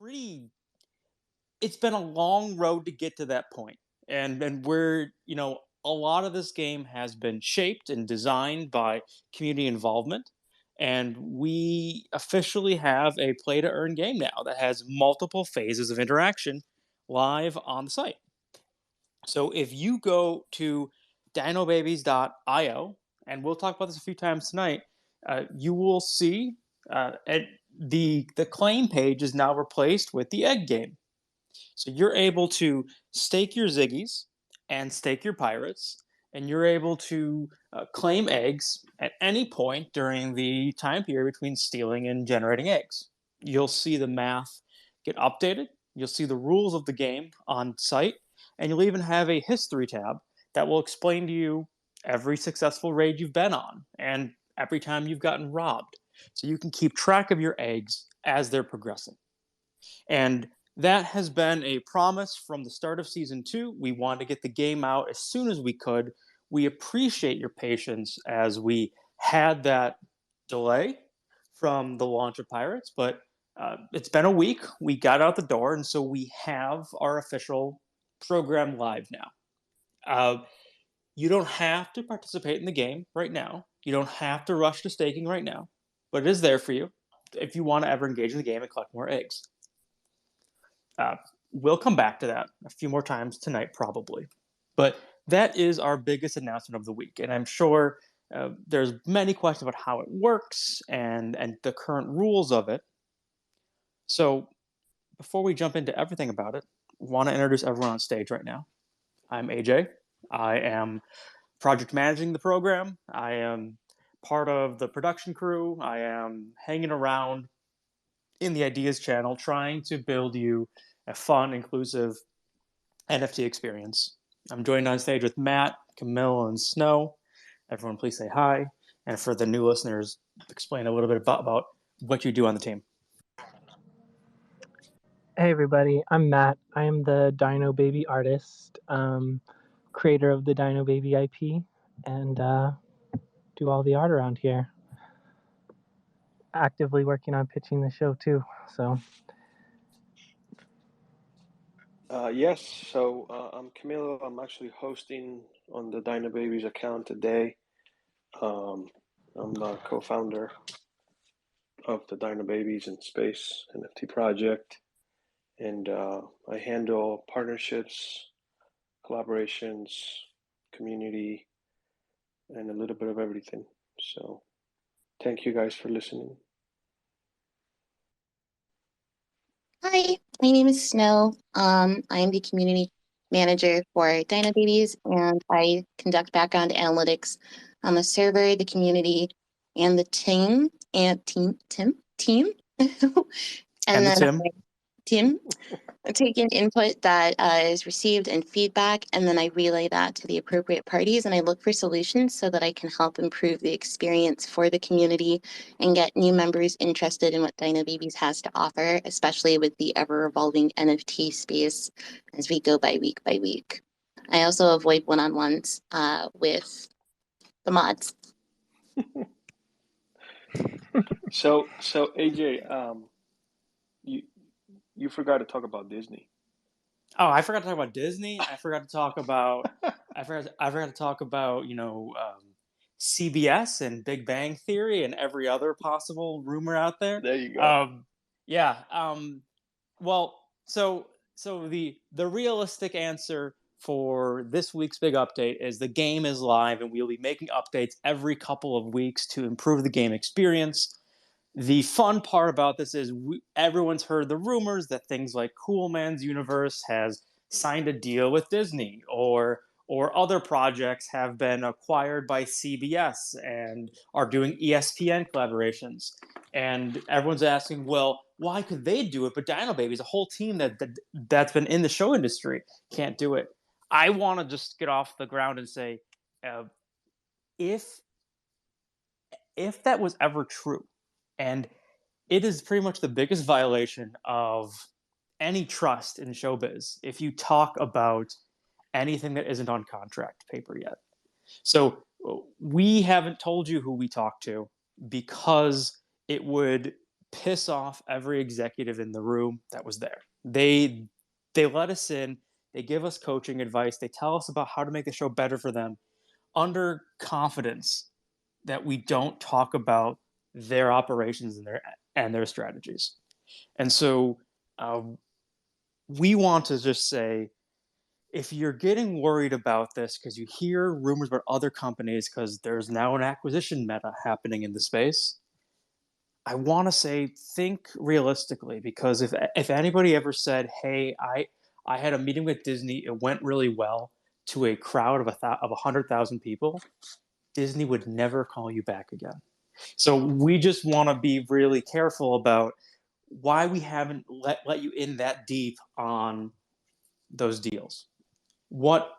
pretty it's been a long road to get to that point. And we're, a lot of this game has been shaped and designed by community involvement. And we officially have a play to earn game now that has multiple phases of interaction live on the site. So if you go to dinobabies.io, and we'll talk about this a few times tonight, you will see the claim page is now replaced with the egg game. So you're able to stake your Ziggies and stake your pirates, and you're able to claim eggs at any point during the time period between stealing and generating eggs. You'll see the math get updated. You'll see the rules of the game on site, and you'll even have a history tab that will explain to you every successful raid you've been on and every time you've gotten robbed. So you can keep track of your eggs as they're progressing. And that has been a promise from the start of season 2. We wanted to get the game out as soon as we could. We appreciate your patience as we had that delay from the launch of Pirates, but it's been a week. We got out the door, and so we have our official program live now. You don't have to participate in the game right now. You don't have to rush to staking right now, but it is there for you if you want to ever engage in the game and collect more eggs. We'll come back to that a few more times tonight, probably. But that is our biggest announcement of the week. And I'm sure there's many questions about how it works and the current rules of it. So before we jump into everything about it, I want to introduce everyone on stage right now. I'm AJ. I am project managing the program. I am part of the production crew. I am hanging around in the ideas channel trying to build you a fun, inclusive NFT experience. I'm joined on stage with Matt, Camille, and Snow. Everyone, please say hi. And for the new listeners, explain a little bit about what you do on the team. Hey everybody, I'm Matt. I am the Dino Baby artist, creator of the Dino Baby IP, and do all the art around here. Actively working on pitching the show too. So. Yes, so I'm Camilo. I'm actually hosting on the Dino Babies account today. I'm the co-founder of the Dino Babies in Space NFT project, and I handle partnerships, collaborations, community, and a little bit of everything. So thank you guys for listening. Hi, my name is Snow. I am the community manager for Dino Babies, and I conduct background analytics on the server, the community, and the team. And team. And then the team. I take in input that is received and feedback, and then I relay that to the appropriate parties, and I look for solutions so that I can help improve the experience for the community and get new members interested in what Dino Babies has to offer, especially with the ever-evolving NFT space as we go by week. I also avoid one-on-ones with the mods. So AJ, you forgot to talk about Disney. Oh, I forgot to talk about Disney. I forgot to talk about CBS and Big Bang Theory and every other possible rumor out there. There you go. Well, so the realistic answer for this week's big update is the game is live, and we'll be making updates every couple of weeks to improve the game experience. The fun part about this is everyone's heard the rumors that things like Cool Man's Universe has signed a deal with Disney, or other projects have been acquired by CBS and are doing ESPN collaborations. And everyone's asking, well, why could they do it, but Dino Babies, a whole team that's been in the show industry, can't do it? I want to just get off the ground and say, if that was ever true, and it is pretty much the biggest violation of any trust in showbiz if you talk about anything that isn't on contract paper yet. So we haven't told you who we talked to because it would piss off every executive in the room that was there. They let us in, they give us coaching advice, they tell us about how to make the show better for them under confidence that we don't talk about their operations and their strategies. And so we want to just say, if you're getting worried about this because you hear rumors about other companies because there's now an acquisition meta happening in the space, I want to say think realistically, because if anybody ever said, "Hey, I had a meeting with Disney, it went really well," to a crowd of 100,000 people, Disney would never call you back again. So we just want to be really careful about why we haven't let you in that deep on those deals. Well,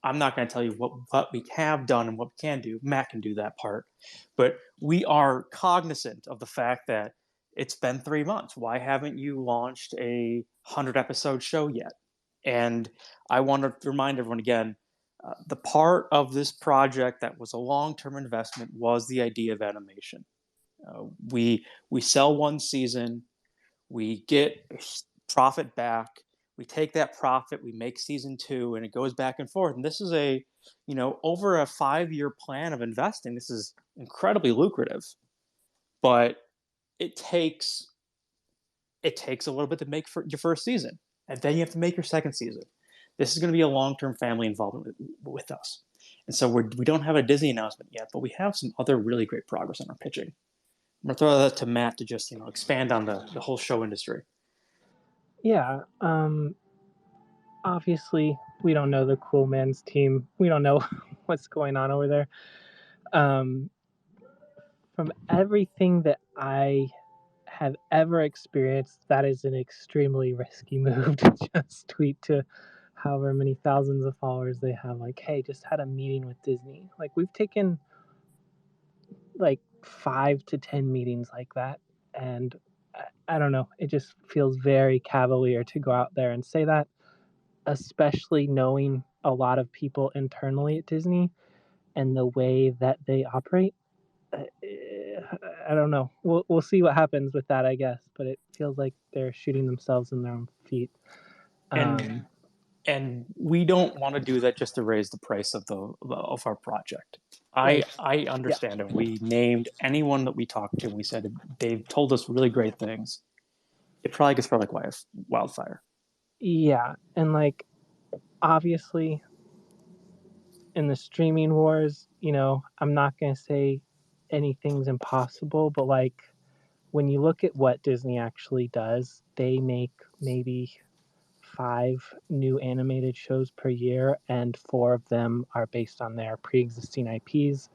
I'm not going to tell you what we have done and what we can do. Matt can do that part. But we are cognizant of the fact that it's been 3 months. Why haven't you launched a 100-episode show yet? And I want to remind everyone again, the part of this project that was a long-term investment was the idea of animation. We sell one season, we get profit back, we take that profit, we make season two, and it goes back and forth. And this is over a 5-year plan of investing. This is incredibly lucrative, but it takes a little bit to make for your first season, and then you have to make your second season. This is going to be a long-term family involvement with us. And so we don't have a Disney announcement yet, but we have some other really great progress on our pitching. I'm going to throw that to Matt to just expand on the whole show industry. Yeah. Obviously, we don't know the Cool Man's team. We don't know what's going on over there. From everything that I have ever experienced, that is an extremely risky move to just tweet to however many thousands of followers they have, like, hey, just had a meeting with Disney. Like, we've taken like 5 to 10 meetings like that, and I don't know, it just feels very cavalier to go out there and say that, especially knowing a lot of people internally at Disney and the way that they operate. I don't know. We'll see what happens with that, I guess. But it feels like they're shooting themselves in their own feet. And we don't want to do that just to raise the price of our project. Right. I understand it. We named anyone that we talked to, and we said they've told us really great things. It probably gets spread like wildfire. Yeah, and like obviously in the streaming wars, I'm not gonna say anything's impossible, but like when you look at what Disney actually does, they make maybe 5 new animated shows per year, and 4 of them are based on their pre-existing IPs.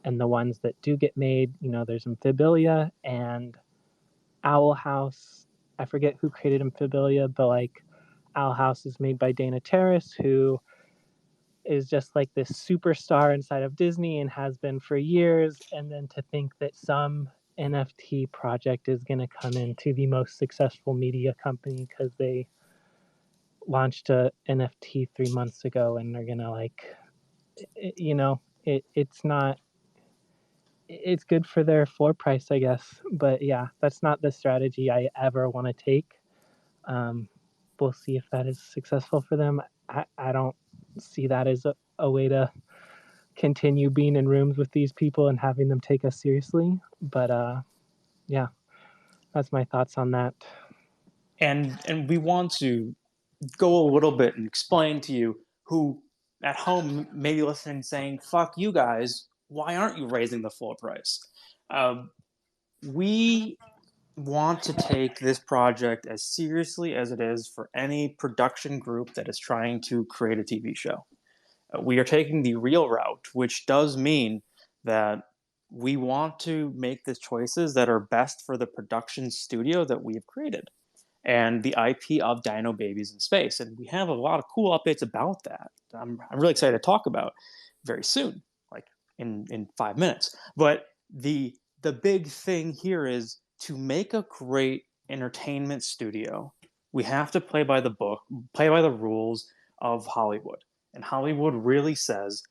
And the ones that do get made, there's Amphibilia and Owl House. I forget who created Amphibilia, but like Owl House is made by Dana Terrace, who is just like this superstar inside of Disney and has been for years. And then to think that some NFT project is going to come into the most successful media company because they launched a NFT 3 months ago and they're going to it's not, it's good for their floor price, I guess. But yeah, that's not the strategy I ever want to take. We'll see if that is successful for them. I don't see that as a way to continue being in rooms with these people and having them take us seriously. But yeah, that's my thoughts on that. And we want to go a little bit and explain to you who at home may be listening saying, "Fuck you guys, why aren't you raising the floor price?" We want to take this project as seriously as it is for any production group that is trying to create a TV show. We are taking the real route, which does mean that we want to make the choices that are best for the production studio that we have created and the IP of Dino Babies in Space. And we have a lot of cool updates about that. I'm really excited to talk about very soon, like in 5 minutes. But the big thing here is to make a great entertainment studio, we have to play by the book, play by the rules of Hollywood. And Hollywood really says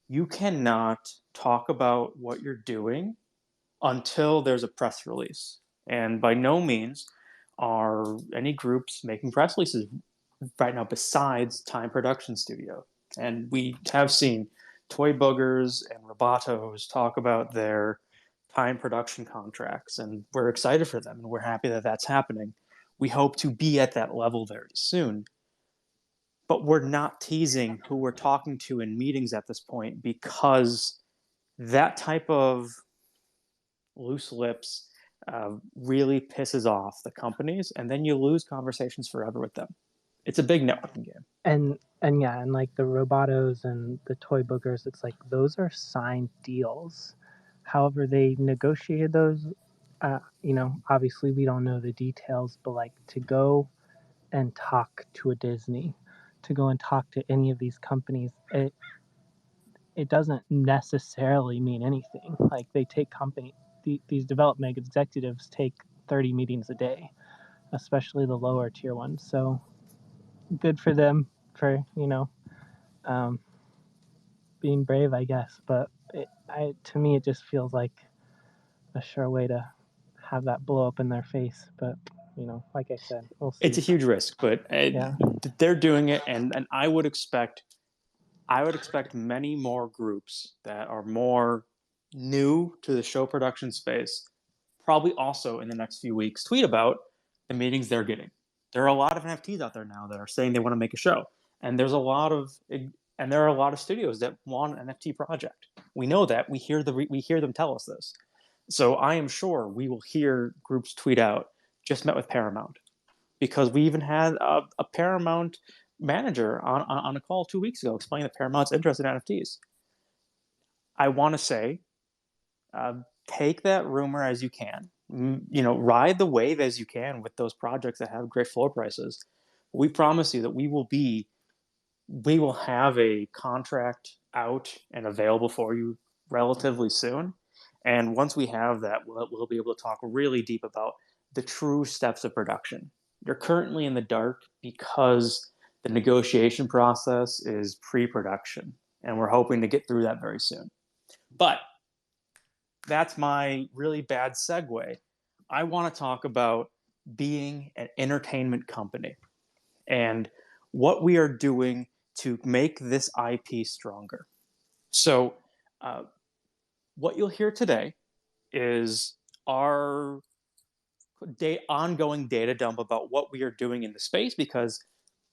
you cannot talk about what you're doing until there's a press release. And by no means are any groups making press releases right now besides Time Production Studio. And we have seen Toy Boogers and Robotos talk about their time production contracts, and we're excited for them, and we're happy that that's happening. We hope to be at that level very soon. But we're not teasing who we're talking to in meetings at this point, because that type of loose lips really pisses off the companies, and then you lose conversations forever with them. It's a big networking game. And yeah, and like the Robotos and the Toy Boogers, it's like those are signed deals. However, they negotiated those. Obviously we don't know the details, but like to go and talk to a Disney, to go and talk to any of these companies, it doesn't necessarily mean anything. Like they take these development executives take 30 meetings a day, especially the lower tier ones. So good for them for um, being brave, I guess. But to me, it just feels like a sure way to have that blow up in their face. But like I said, we'll see. It's a huge risk, but Yeah. they're doing it, and I would expect many more groups that are more new to the show production space, probably also in the next few weeks, tweet about the meetings they're getting. There are a lot of NFTs out there now that are saying they want to make a show, and there are a lot of studios that want an NFT project. We know that. We hear them tell us this. So I am sure we will hear groups tweet out, "Just met with Paramount," because we even had a Paramount manager on a call 2 weeks ago explaining that Paramount's interested in NFTs. I want to say, take that rumor as you can. Ride the wave as you can with those projects that have great floor prices. We promise you that we will have a contract out and available for you relatively soon. And once we have that, we'll be able to talk really deep about the true steps of production. You're currently in the dark because the negotiation process is pre-production, and we're hoping to get through that very soon. But that's my really bad segue. I want to talk about being an entertainment company and what we are doing to make this IP stronger. So, what you'll hear today is our ongoing data dump about what we are doing in the space, because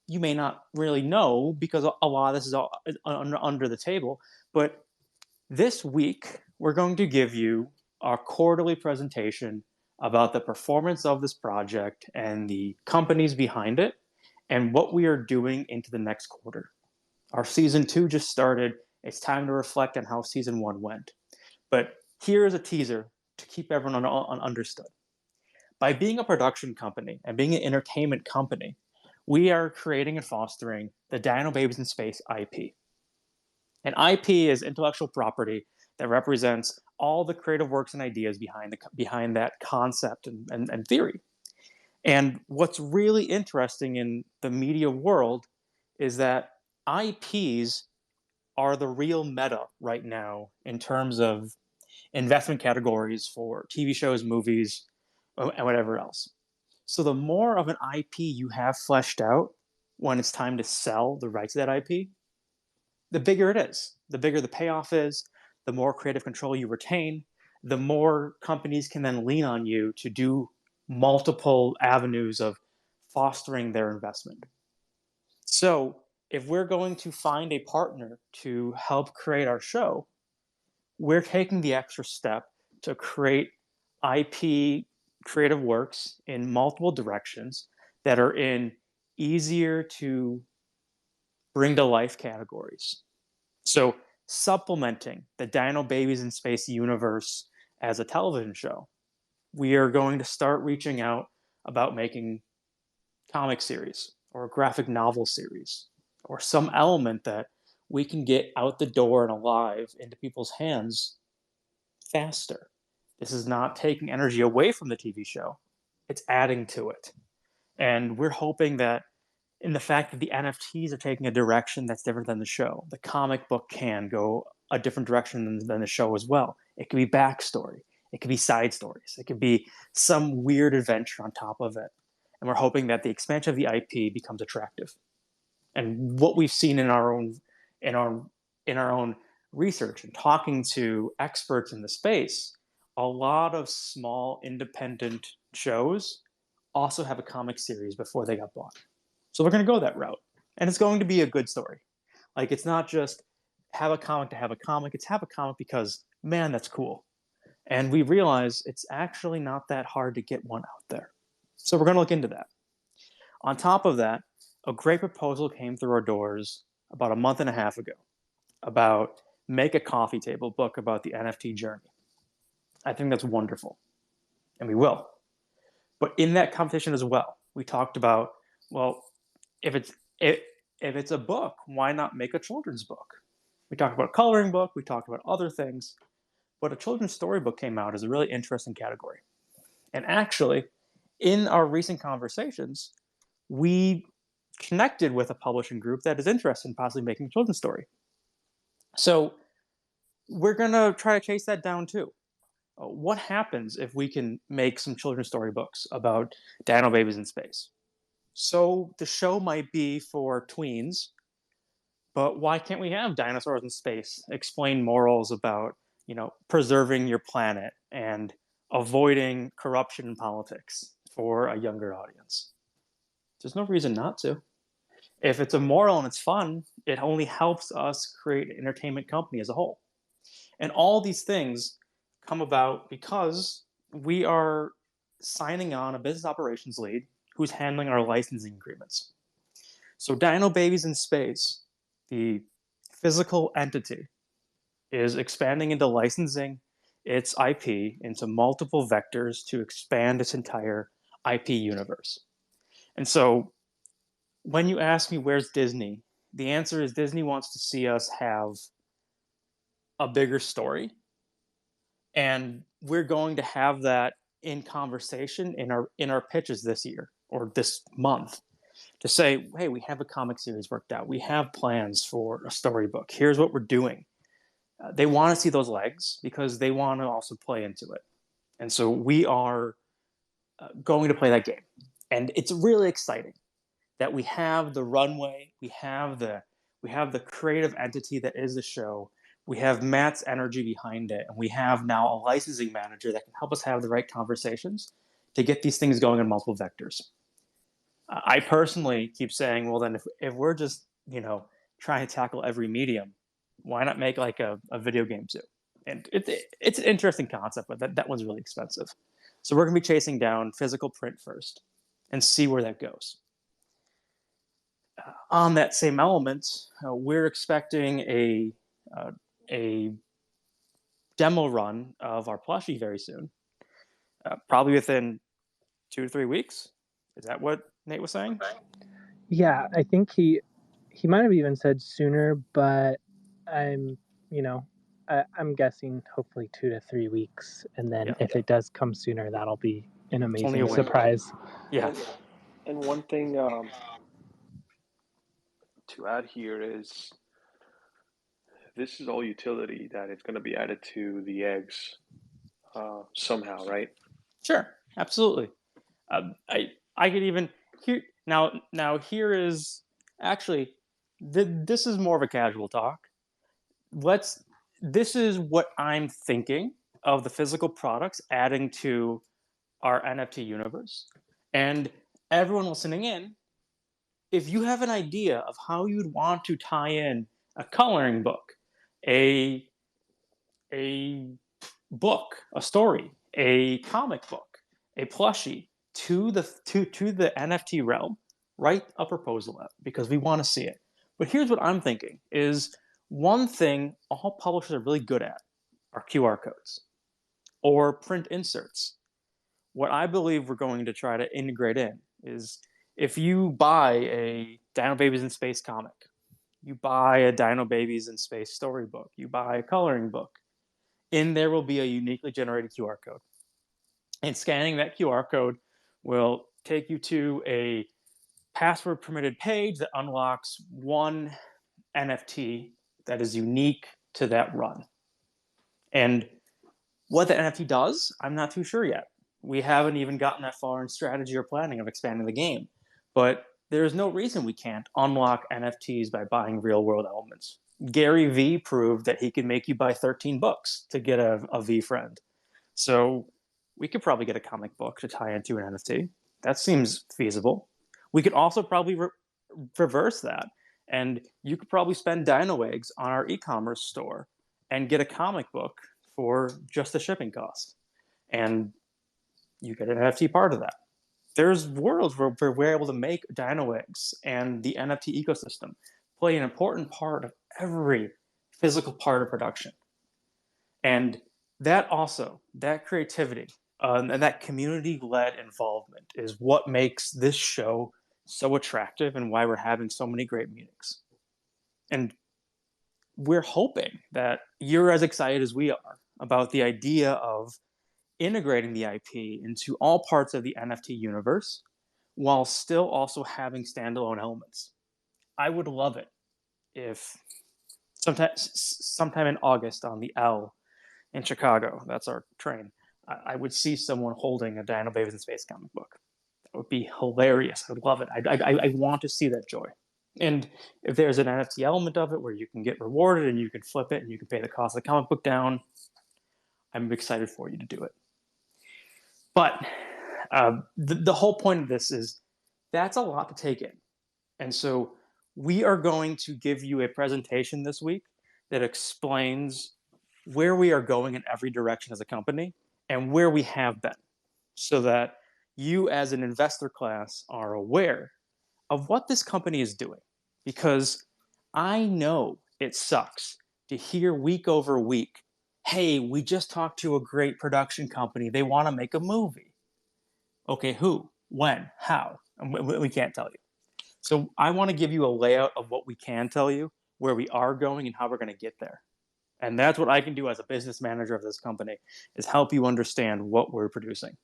you may not really know, because a lot of this is all under the table. But this week, we're going to give you our quarterly presentation about the performance of this project and the companies behind it and what we are doing into the next quarter. Our season 2 just started. It's time to reflect on how season 1 went. But here is a teaser to keep everyone understood. By being a production company and being an entertainment company, we are creating and fostering the Dino Babies in Space IP. And IP is intellectual property that represents all the creative works and ideas behind that concept and theory. And what's really interesting in the media world is that IPs are the real meta right now in terms of investment categories for TV shows, movies, and whatever else. So the more of an IP you have fleshed out when it's time to sell the rights to that IP, the bigger it is. The bigger the payoff is, the more creative control you retain, the more companies can then lean on you to do multiple avenues of fostering their investment. So if we're going to find a partner to help create our show, we're taking the extra step to create IP creative works in multiple directions that are in easier to bring to life categories. So supplementing the Dino Babies in Space universe as a television show, we are going to start reaching out about making comic series or a graphic novel series or some element that we can get out the door and alive into people's hands faster. This is not taking energy away from the TV show, it's adding to it. And we're hoping that in the fact that the NFTs are taking a direction that's different than the show, the comic book can go a different direction than the show as well. It can be backstory, It could be side stories. It could be some weird adventure on top of it. And we're hoping that the expansion of the IP becomes attractive. And what we've seen in our own in our in our own research and talking to experts in the space, a lot of small independent shows also have a comic series before they got bought. So we're going to go that route. And it's going to be a good story. Like, it's not just have a comic to have a comic, it's have a comic because, man, that's cool. And we realize it's actually not that hard to get one out there. So we're going to look into that. On top of that, a great proposal came through our doors about a month and a half ago about make a coffee table book about the NFT journey. I think that's wonderful, and we will. But in that competition as well, we talked about, well, if it's a book, why not make a children's book? We talked about a coloring book, we talked about other things, but a children's storybook came out as a really interesting category. And actually, in our recent conversations, we connected with a publishing group that is interested in possibly making a children's story. So we're going to try to chase that down too. What happens if we can make some children's storybooks about Dino Babies in space? So the show might be for tweens, but why can't we have dinosaurs in space explain morals about, preserving your planet and avoiding corruption in politics for a younger audience? There's no reason not to. If it's a moral and it's fun, it only helps us create an entertainment company as a whole. And all these things come about because we are signing on a business operations lead who's handling our licensing agreements. So Dino Babies in Space, the physical entity, is expanding into licensing its IP into multiple vectors to expand its entire IP universe. And so when you ask me where's Disney, the answer is Disney wants to see us have a bigger story. And we're going to have that in conversation in our pitches this year or this month to say, hey, we have a comic series worked out. We have plans for a storybook. Here's what we're doing. They want to see those legs because they want to also play into it. And so we are going to play that game. And it's really exciting that we have the runway, we have the creative entity that is the show, we have Matt's energy behind it, and we have now a licensing manager that can help us have the right conversations to get these things going in multiple vectors. I personally keep saying, well, then if we're just trying to tackle every medium, why not make like a video game too? And it's an interesting concept, but that one's really expensive. So we're going to be chasing down physical print first and see where that goes. On that same element, we're expecting a demo run of our plushie very soon, probably within 2 to 3 weeks. Is that what Nate was saying? Yeah, I think he might have even said sooner, but I'm I'm guessing hopefully 2 to 3 weeks, and then if it does come sooner, that'll be an amazing surprise. Yeah. And one thing to add here is this is all utility that it's going to be added to the eggs somehow, right? Sure, absolutely. I could even here now here is actually this is more of a casual talk. This is what I'm thinking of the physical products adding to our NFT universe. And everyone listening in, if you have an idea of how you'd want to tie in a coloring book, a book, a story, a comic book, a plushie to the NFT realm, write a proposal out because we want to see it. But here's what I'm thinking is one thing all publishers are really good at are QR codes or print inserts. What I believe we're going to try to integrate in is if you buy a Dino Babies in Space comic, you buy a Dino Babies in Space storybook, you buy a coloring book, in there will be a uniquely generated QR code. And scanning that QR code will take you to a password permitted page that unlocks one NFT that is unique to that run. And What the NFT does, I'm not too sure yet. We haven't even gotten that far in strategy or planning of expanding the game. But there's no reason we can't unlock NFTs by buying real world elements. Gary V proved that he could make you buy 13 books to get a V friend. So we could probably get a comic book to tie into an NFT. That seems feasible. We could also probably reverse that. And you could probably spend Dino eggs on our e-commerce store and get a comic book for just the shipping cost. And you get an NFT part of that. There's worlds where we're able to make Dino eggs and the NFT ecosystem play an important part of every physical part of production. And that also, that creativity and that community-led involvement is what makes this show so attractive and why we're having so many great meetings. And we're hoping that you're as excited as we are about the idea of integrating the IP into all parts of the NFT universe while still also having standalone elements. I would love it if sometime in August on the L in Chicago, that's our train, I would see someone holding a Dino Babies in Space comic book. That would be hilarious. I would love it. I want to see that joy. And if there's an NFT element of it where you can get rewarded and you can flip it and you can pay the cost of the comic book down, I'm excited for you to do it. But the whole point of this is that's a lot to take in. And so we are going to give you a presentation this week that explains where we are going in every direction as a company and where we have been, so that you as an investor class are aware of what this company is doing. Because I know it sucks to hear week over week, hey, we just talked to a great production company. They want to make a movie. Okay, who, when, how? And we can't tell you. So I want to give you a layout of what we can tell you, where we are going, and how we're going to get there. And that's what I can do as a business manager of this company, is help you understand what we're producing.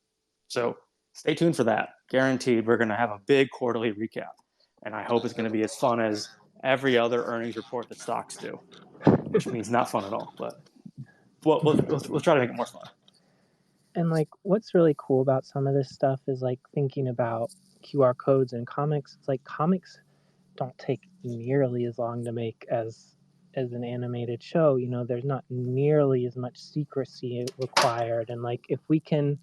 So stay tuned for that. Guaranteed, we're going to have a big quarterly recap. And I hope it's going to be as fun as every other earnings report that stocks do, which means not fun at all. But we'll try to make it more fun. And like, what's really cool about some of this stuff is like thinking about QR codes and comics. It's like comics don't take nearly as long to make as an animated show. You know, there's not nearly as much secrecy required. And like, if we can,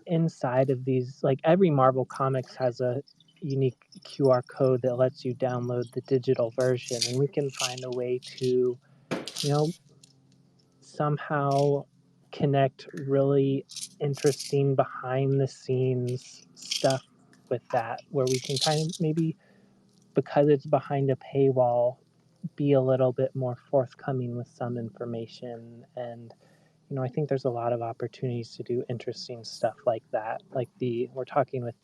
inside of these, like every Marvel Comics has a unique QR code that lets you download the digital version, and we can find a way to, you know, somehow connect really interesting behind the scenes stuff with that, where we can kind of maybe, because it's behind a paywall, be a little bit more forthcoming with some information. And you know, I think there's a lot of opportunities to do interesting stuff like that. Like we're talking with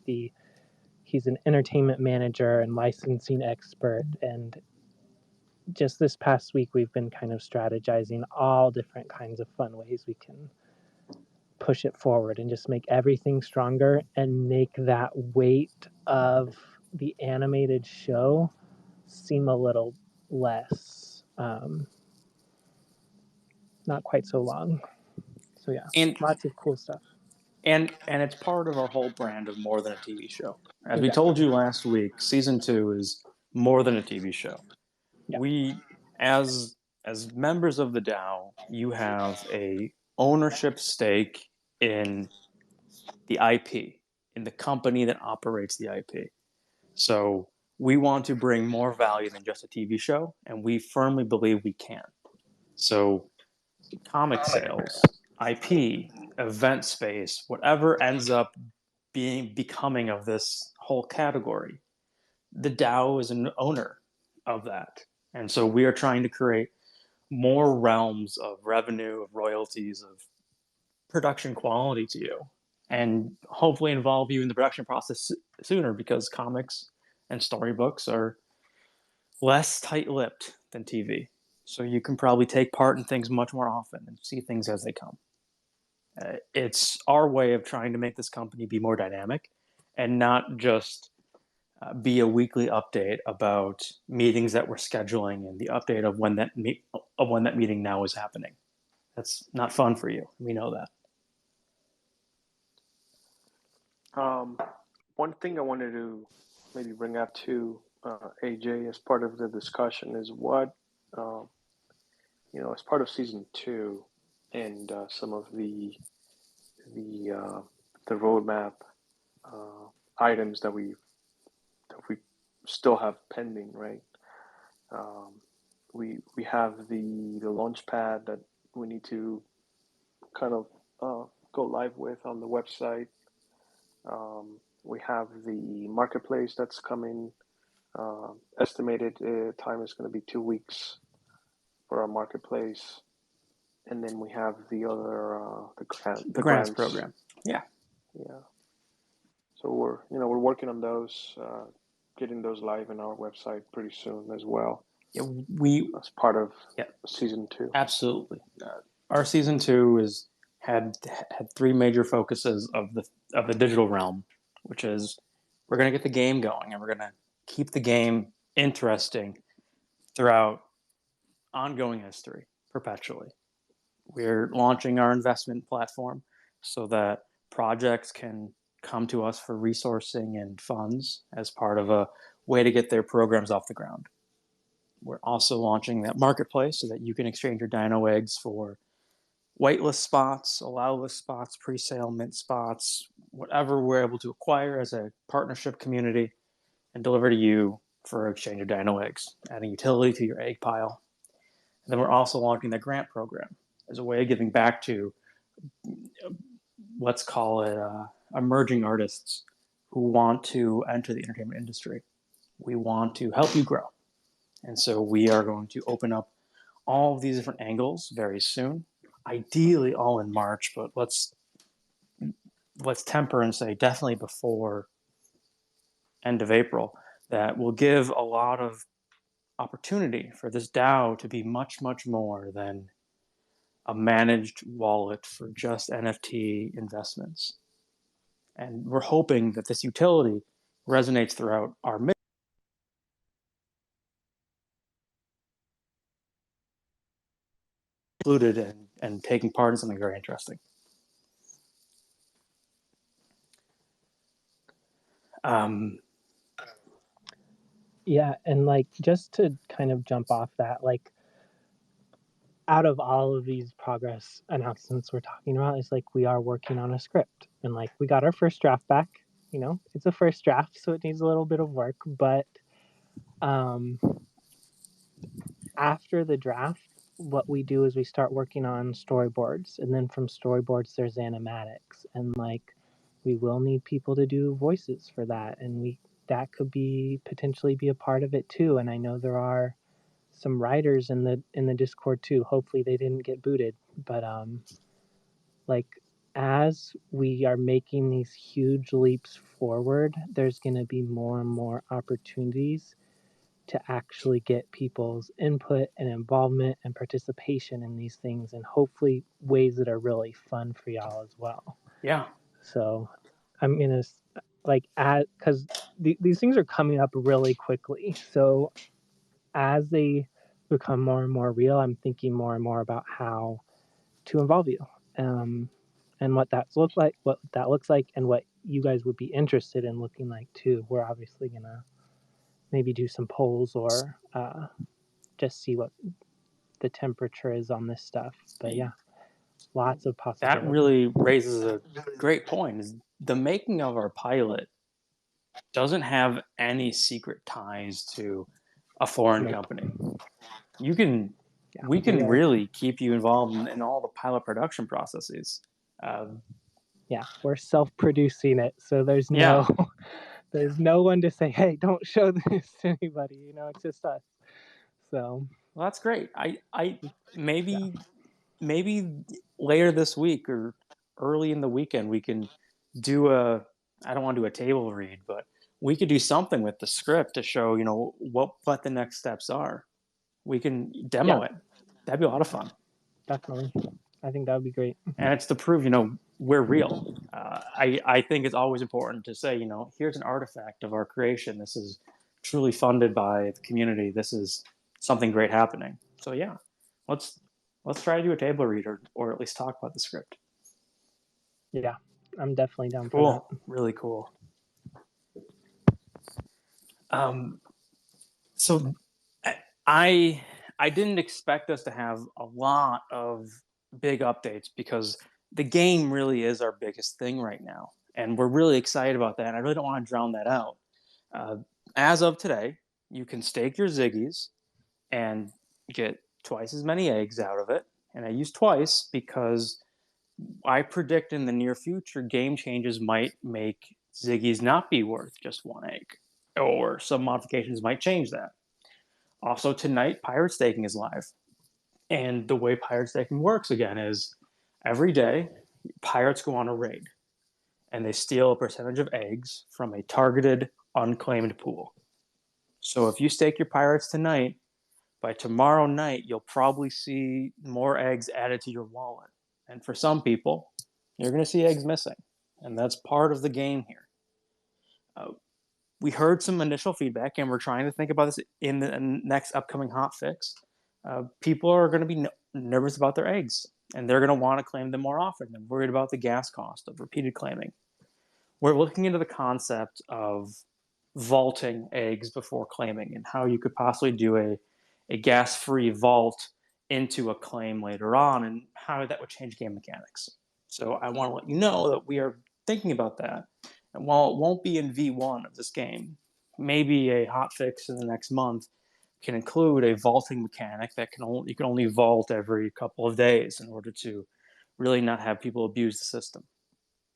he's an entertainment manager and licensing expert, and just this past week we've been kind of strategizing all different kinds of fun ways we can push it forward and just make everything stronger and make that weight of the animated show seem a little less, not quite so long. So yeah, And lots of cool stuff. and it's part of our whole brand of more than a TV show. As we Exactly. told you last week, season 2 is more than a TV show. Yeah. We, as members of the DAO, you have a ownership stake in the IP, in the company that operates the IP. So we want to bring more value than just a TV show, and we firmly believe we can. So comic sales, IP, event space, whatever ends up becoming of this whole category, the DAO is an owner of that. And so we are trying to create more realms of revenue, of royalties, of production quality to you, and hopefully involve you in the production process sooner, because comics and storybooks are less tight-lipped than TV. So you can probably take part in things much more often and see things as they come. It's our way of trying to make this company be more dynamic and not just be a weekly update about meetings that we're scheduling and the update of when that meeting now is happening. That's not fun for you. We know that. One thing I wanted to maybe bring up to AJ as part of the discussion is what, um, as part of season two and some of the the roadmap uh, items that we still have pending, right? Um, we have the launch pad that we need to kind of go live with on the website. We have the marketplace that's coming. Estimated time is going to be 2 weeks for our marketplace, and then we have the other The the grants grants. program. Yeah. Yeah. So we're working on those, getting those live in our website pretty soon as well Yeah. We, as part of yeah, season two. absolutely. Our season two had three major focuses of the digital realm, which is we're going to get the game going and we're going to keep the game interesting throughout ongoing history perpetually. We're launching our investment platform so that projects can come to us for resourcing and funds as part of a way to get their programs off the ground. We're also launching that marketplace so that you can exchange your dino eggs for whitelist spots, allow list spots, pre-sale mint spots, whatever we're able to acquire as a partnership community and deliver to you for exchange of dino eggs, adding utility to your egg pile. And then we're also launching the grant program as a way of giving back to, let's call it, emerging artists who want to enter the entertainment industry. We want to help you grow. And so we are going to open up all of these different angles very soon, ideally all in March, but let's temper and say definitely before end of April. That will give a lot of opportunity for this DAO to be much, much more than a managed wallet for just NFT investments. And we're hoping that this utility resonates throughout our mission, included and taking part in something very interesting. Yeah, and like just to kind of jump off that, like out of all of these progress announcements we're talking about, is like we are working on a script, and like we got our first draft back. You know, it's a first draft, so it needs a little bit of work, but um, after the draft, what we do is we start working on storyboards, and then from storyboards there's animatics, and like we will need people to do voices for that, and we that could be potentially be a part of it too. And I know there are some writers in the Discord too. Hopefully they didn't get booted, but like as we are making these huge leaps forward, there's going to be more and more opportunities to actually get people's input and involvement and participation in these things, and hopefully ways that are really fun for y'all as well. Yeah. So I'm gonna like add, because these things are coming up really quickly. So as they become more and more real, I'm thinking more and more about how to involve you, and what that looks like, and what you guys would be interested in looking like too. We're obviously gonna maybe do some polls or just see what the temperature is on this stuff. But yeah, lots of That possibilities. really raises a great point. Is the making of our pilot doesn't have any secret ties to a foreign company. You can, Yeah, we can really keep you involved in all the pilot production processes. Yeah, we're self-producing it, so there's Yeah. no there's no one to say, hey, don't show this to anybody. You know, it's just us. So Well, that's great. Maybe later this week or early in the weekend we can do a. I don't want to do a table read, but we could do something with the script to show what the next steps are. We can demo it. That'd be a lot of fun. Definitely, I think that would be great. And it's to prove we're real. I think it's always important to say here's an artifact of our creation. This is truly funded by the community. This is something great happening. So yeah, let's let's try to do a table read or at least talk about the script. Yeah, I'm definitely down for Cool. that. Really cool. So I I didn't expect us to have a lot of big updates because the game really is our biggest thing right now, and we're really excited about that. And I really don't want to drown that out. Uh, as of today, you can stake your Ziggies and get twice as many eggs out of it. And I use twice because I predict in the near future game changes might make Ziggies not be worth just one egg, or some modifications might change that. Also, tonight, pirate staking is live. And the way pirate staking works again is every day, pirates go on a raid and they steal a percentage of eggs from a targeted, unclaimed pool. So if you stake your pirates tonight, by tomorrow night, you'll probably see more eggs added to your wallet. And for some people, you're going to see eggs missing. And that's part of the game here. We heard some initial feedback, and we're trying to think about this in the next upcoming hot fix. People are going to be nervous about their eggs, and they're going to want to claim them more often. They're worried about the gas cost of repeated claiming. We're looking into the concept of vaulting eggs before claiming and how you could possibly do a gas-free vault into a claim later on and how that would change game mechanics. So I want to let you know that we are thinking about that. And while it won't be in V1 of this game, maybe a hot fix in the next month can include a vaulting mechanic that you can only vault every couple of days in order to really not have people abuse the system.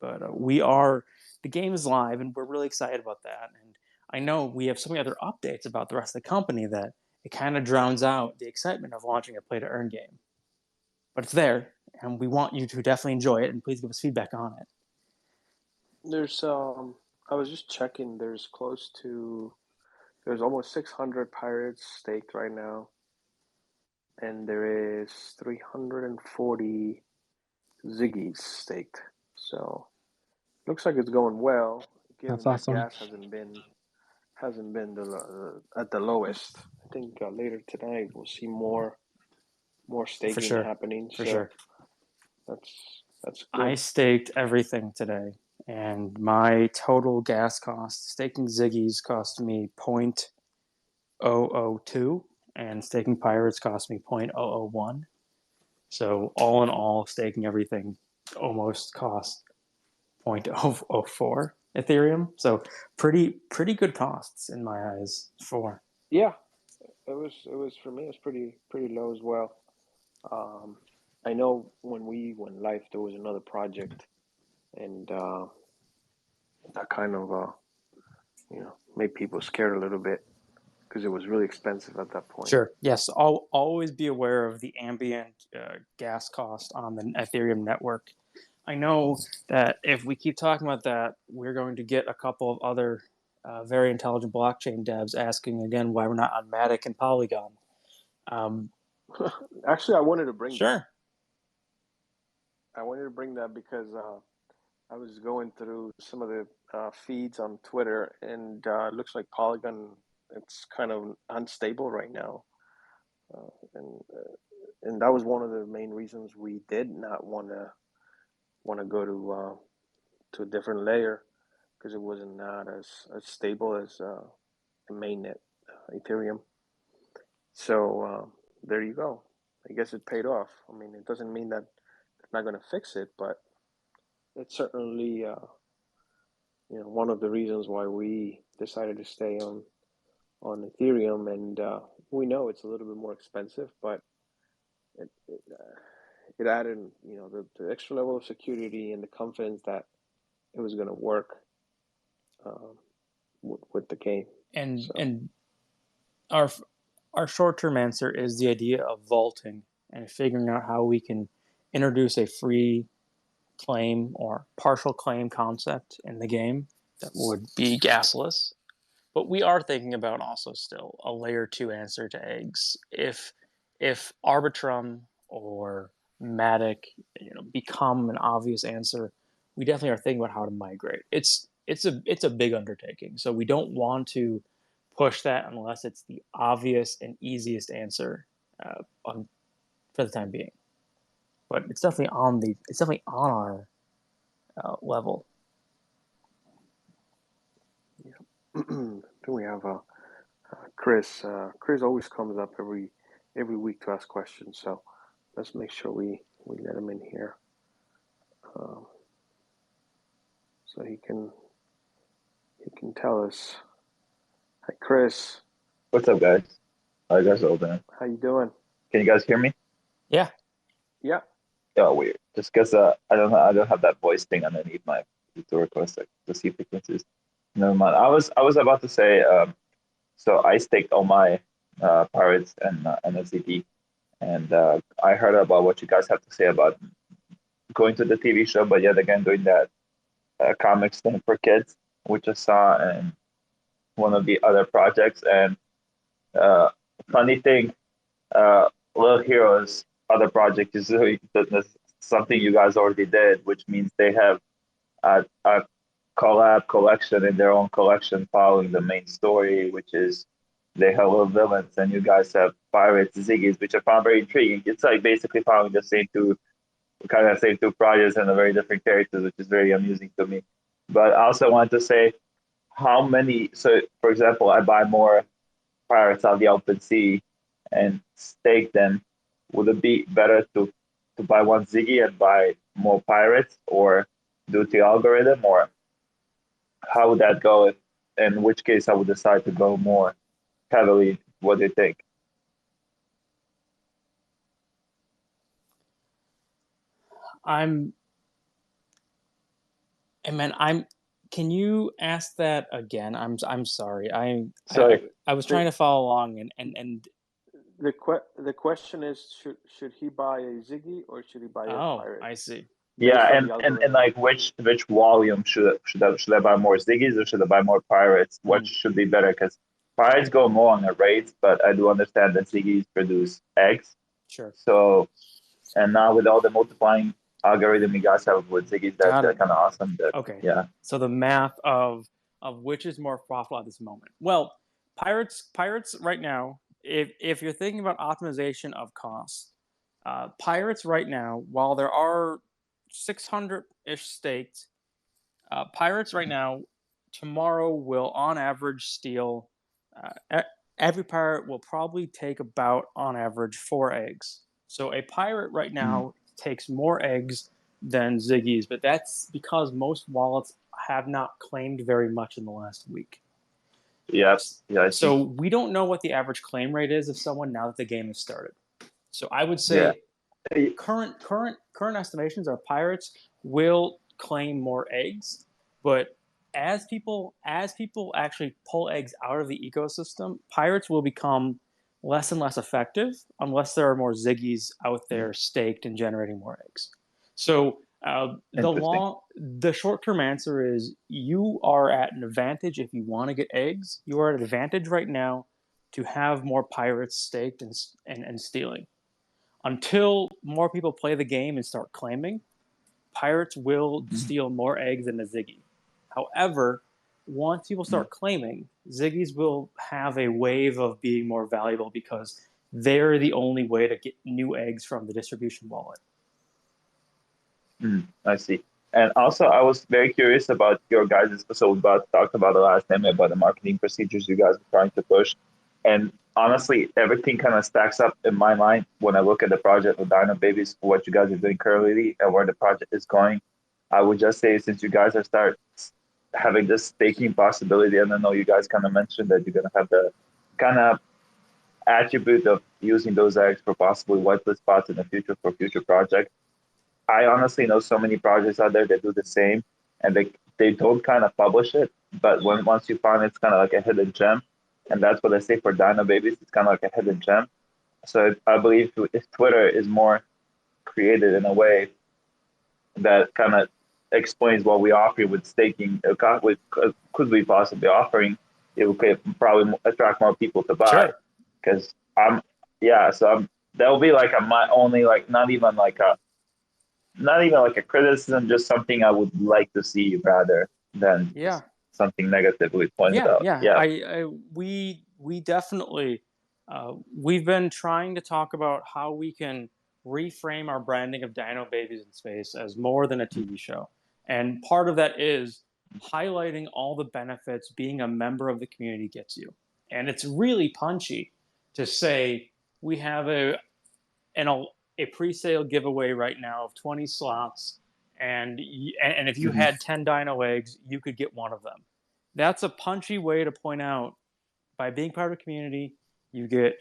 But the game is live, and we're really excited about that. And I know we have so many other updates about the rest of the company that it kind of drowns out the excitement of launching a play to earn game. But it's there, and we want you to definitely enjoy it, and please give us feedback on it. There's I was just checking. There's almost 600 pirates staked right now, and there is 340 Ziggies staked. So looks like it's going well, That's given that awesome. gas hasn't been at the lowest. I think later tonight we'll see more For staking sure. happening. For So sure. that's I good. staked everything today, and my total gas cost, staking Ziggies cost me 0.002, and staking Pirates cost me 0.001. So all in all, staking everything almost cost 0.004 Ethereum. So pretty good costs in my eyes for. Yeah, it was for me. It was pretty low as well. Um, I know when we went live, there was another project, and that kind of made people scared a little bit because it was really expensive at that point. Sure. Yes. I'll always be aware of the ambient gas cost on the Ethereum network. I know that if we keep talking about that, we're going to get a couple of other very intelligent blockchain devs asking again why we're not on Matic and Polygon. Actually, I wanted to bring that. Sure. I wanted to bring that because I was going through some of the feeds on Twitter, and it looks like Polygon it's kind of unstable right now, uh, and uh, and that was one of the main reasons we did not want to go to a different layer because it wasn't not as stable as the mainnet Ethereum. So there you go. I guess it paid off. I mean, it doesn't mean that they're not going to fix it, but it's certainly one of the reasons why we decided to stay on Ethereum. And we know it's a little bit more expensive, but it added the extra level of security and the confidence that it was going to work um, with the game. And So and our our short term answer is the idea of vaulting and figuring out how we can introduce a free claim or partial claim concept in the game that would be gasless. But we are thinking about also still a layer two answer to eggs. If Arbitrum or Matic, become an obvious answer, we definitely are thinking about how to migrate. It's a big undertaking, so we don't want to push that unless it's the obvious and easiest answer for the time being. But it's definitely on our level. Then we have Chris. Chris always comes up every week to ask questions, so let's make sure we let him in here, so he can tell us. Hi, Chris. What's up, guys? How you guys all doing? How you doing? Can you guys hear me? Yeah. Yeah. Oh, weird. Just because I don't have that voice thing underneath my to request to see frequencies. Never mind. I was about to say. So I staked all my pirates and SCP, and I heard about what you guys have to say about going to the TV show, but yet again doing that comics thing for kids, which I saw in one of the other projects. And funny thing, Little Heroes other project is something you guys already did, which means they have a collab collection in their own collection following the main story, which is they have little villains, and you guys have pirates, Ziggies, which I found very intriguing. It's like basically following the same two projects and the very different characters, which is very amusing to me. But I also wanted to say how many. So, for example, I buy more pirates out of the open sea and stake them. Would it be better to buy one Ziggy and buy more pirates, or do the algorithm, or how would that go? In which case, I would decide to go more heavily. What do you think? Can you ask that again? I'm sorry. Sorry. I was trying to follow along and The question is, should he buy a Ziggy or should he buy a pirate? I see. Yeah, and like which volume should I buy more Ziggies or should I buy more pirates? What should be better? Because pirates go more on the rates, but I do understand that Ziggies produce eggs. Sure. So, and now with all the multiplying algorithm you guys have with Ziggies, that's kind of awesome. Okay. Yeah. So the math of which is more profitable at this moment. Well, pirates right now, if you're thinking about optimization of costs, pirates right now, while there are 600-ish staked, pirates right now, tomorrow will on average steal, every pirate will probably take about on average 4 eggs. So a pirate right now takes more eggs than Ziggy's, but that's because most wallets have not claimed very much in the last week. Yes. Yeah. So we don't know what the average claim rate is of someone now that the game has started. So I would say current estimations are pirates will claim more eggs, but as people actually pull eggs out of the ecosystem, pirates will become less and less effective unless there are more Ziggies out there staked and generating more eggs. So the short-term answer is you are at an advantage if you want to get eggs. You are at an advantage right now to have more pirates staked and stealing. Until more people play the game and start claiming, pirates will steal more eggs than a Ziggy. However, once people start claiming, Ziggies will have a wave of being more valuable because they're the only way to get new eggs from the distribution wallet. I see. And also, I was very curious about your guys' so we talked about the last time about the marketing procedures you guys are trying to push. And honestly, everything kind of stacks up in my mind when I look at the project with Dino Babies, what you guys are doing currently and where the project is going. I would just say, since you guys are start having this staking possibility, and I know you guys kind of mentioned that you're going to have the kind of attribute of using those eggs for possibly whitelist spots in the future for future projects. I honestly know so many projects out there that do the same, and they don't kind of publish it, but once you find it, it's kind of like a hidden gem, and that's what I say for Dino Babies. It's kind of like a hidden gem. So I believe if Twitter is more created in a way that kind of explains what we offer with staking, could we possibly offering, it would probably attract more people to buy. Because that'll be like my only not even like a criticism, just something I would like to see rather than something negatively pointed out. We definitely we've been trying to talk about how we can reframe our branding of Dino Babies in Space as more than a TV show. And part of that is highlighting all the benefits being a member of the community gets you. And it's really punchy to say we have a pre-sale giveaway right now of 20 slots, and if you had 10 Dino eggs, you could get one of them. That's a punchy way to point out, by being part of the community, you get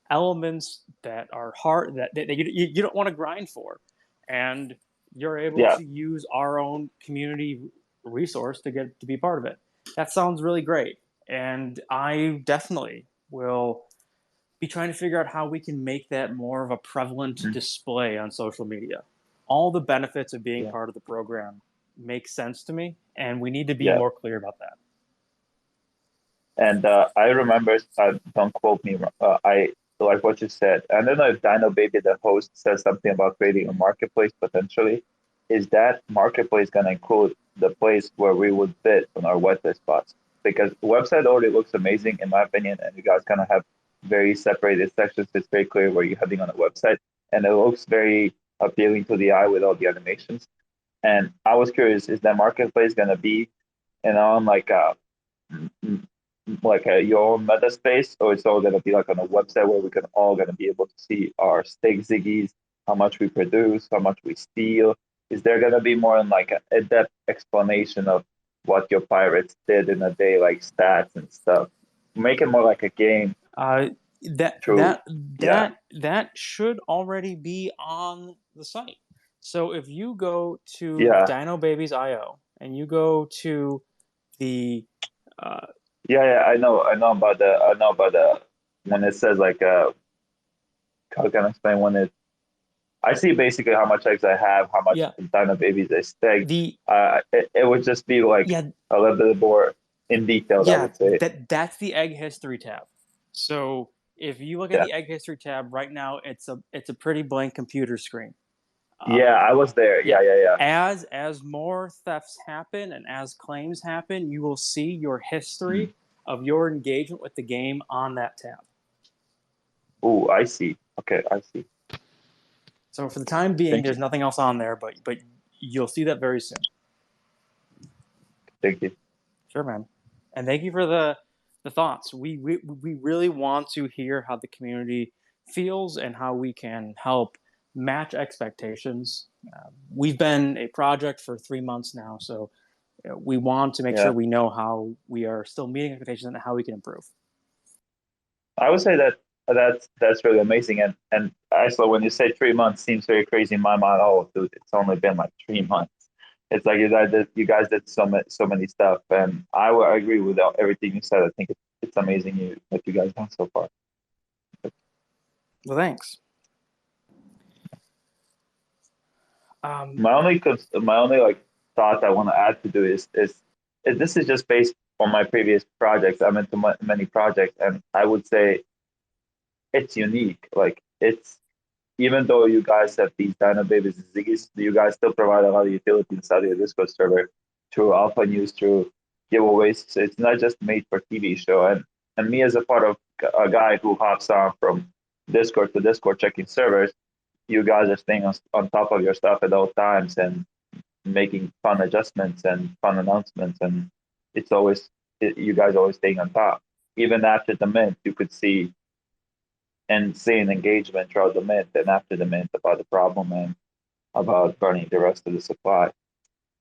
elements that are hard, that you don't want to grind for, and you're able to use our own community resource to get to be part of it. That sounds really great, and I definitely will be trying to figure out how we can make that more of a prevalent display on social media. All the benefits of being part of the program make sense to me, and we need to be more clear about that. And I remember, don't quote me, I like what you said. I don't know if Dino Baby, the host, says something about creating a marketplace potentially. Is that marketplace going to include the place where we would bid on our whitelist spots? Because the website already looks amazing, in my opinion, and you guys kind of have very separated sections. It's very clear where you're heading on the website, and it looks very appealing to the eye with all the animations. And I was curious, is that marketplace going to be, on like your own meta space, or it's all going to be like on a website where we can all going to be able to see our stake ziggies, how much we produce, how much we steal? Is there going to be more in like a depth explanation of what your pirates did in a day, like stats and stuff? Make it more like a game. That should already be on the site. So if you go to Dino Babies IO and you go to the I know about the when it says like how can I explain when I see basically how much eggs I have, how much Dino Babies I stake. It would just be like a little bit more in detail. I would say that's the egg history tab. So if you look at the egg history tab right now, it's a pretty blank computer screen. I was there. As more thefts happen and as claims happen, you will see your history of your engagement with the game on that tab. Oh, I see. Okay, I see. So for the time being, there's nothing else on there, but you'll see that very soon. Thank you. Sure, man. And thank you for the thoughts. We really want to hear how the community feels and how we can help match expectations. We've been a project for 3 months now, so we want to make sure we know how we are still meeting expectations and how we can improve. I would say that's really amazing. And actually, when you say 3 months, seems very crazy in my mind. Oh, dude, it's only been like 3 months. It's like you guys did so many stuff, and I agree with everything you said. I think it's amazing what you guys done so far. Well, thanks. My only like thought I want to add to do is this is just based on my previous projects. I'm into many projects, and I would say it's unique. Like it's, even though you guys have these Dino Babies and Ziggies, you guys still provide a lot of utility inside your Discord server through alpha news, through giveaways. So it's not just made for TV show. And me as a part of a guy who hops on from Discord to Discord checking servers, you guys are staying on top of your stuff at all times and making fun adjustments and fun announcements. And you guys always staying on top. Even after the mint, you could see and seeing engagement throughout the mint and after the mint about the problem and about burning the rest of the supply.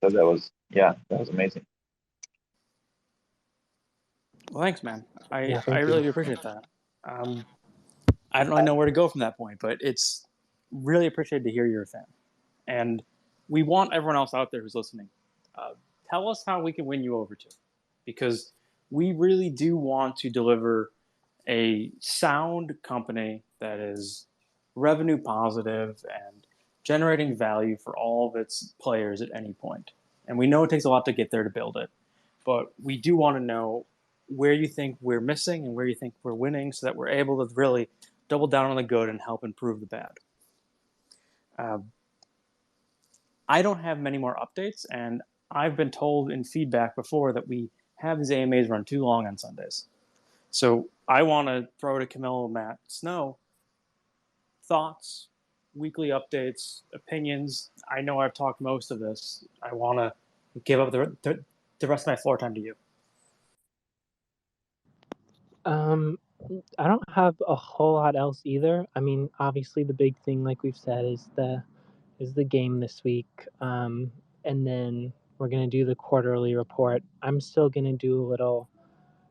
So that was amazing. Well, thanks, man. I really appreciate that. I don't really know where to go from that point, but it's really appreciated to hear you're a fan. And we want everyone else out there who's listening, tell us how we can win you over too, because we really do want to deliver a sound company that is revenue positive and generating value for all of its players at any point. And we know it takes a lot to get there to build it, but we do want to know where you think we're missing and where you think we're winning so that we're able to really double down on the good and help improve the bad. I don't have many more updates, and I've been told in feedback before that we have these AMAs run too long on Sundays. So I want to throw to Camilo, Matt, Snow, thoughts, weekly updates, opinions. I know I've talked most of this. I want to give up the rest of my floor time to you. I don't have a whole lot else either. I mean, obviously the big thing, like we've said, is the game this week, and then we're gonna do the quarterly report. I'm still gonna do a little,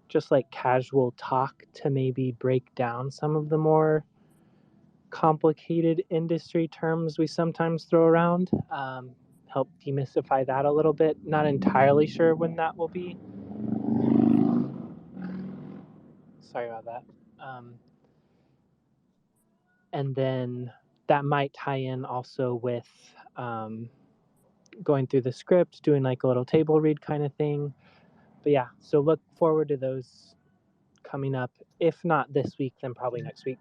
just like casual talk to maybe break down some of the more complicated industry terms we sometimes throw around. Help demystify that a little bit. Not entirely sure when that will be. Sorry about that. And then that might tie in also with going through the script, doing like a little table read kind of thing. But yeah, so look forward to those coming up. If not this week, then probably next week.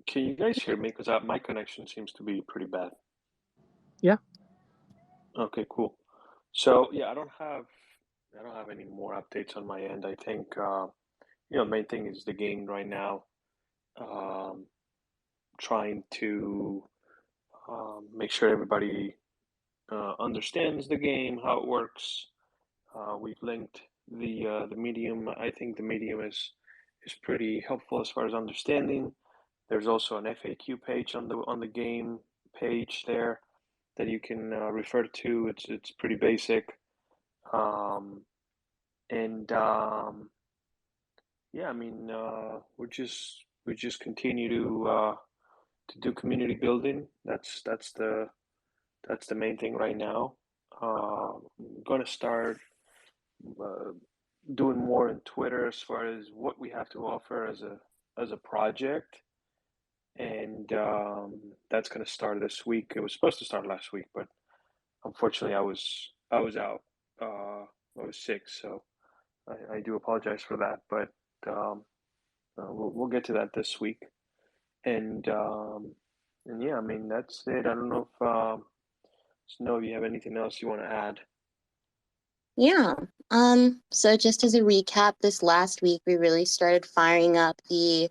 Can you guys hear me? Because my connection seems to be pretty bad. Yeah. Okay, cool. So yeah, I don't have any more updates on my end. I think the main thing is the game right now. Trying to make sure everybody understands the game, how it works. We've linked the medium. I think the medium is pretty helpful as far as understanding. There's also an FAQ page on the game page there that you can refer to. It's pretty basic, and yeah, I mean we just continue to do community building. That's the main thing right now. I'm gonna start uh, doing more on Twitter as far as what we have to offer as a project, and that's gonna start this week. It was supposed to start last week, but unfortunately, I was out. I was sick, so I do apologize for that. But um, we'll get to that this week, and yeah, I mean that's it. I don't know if Snow, you have anything else you want to add? Yeah. So just as a recap, this last week we really started firing up the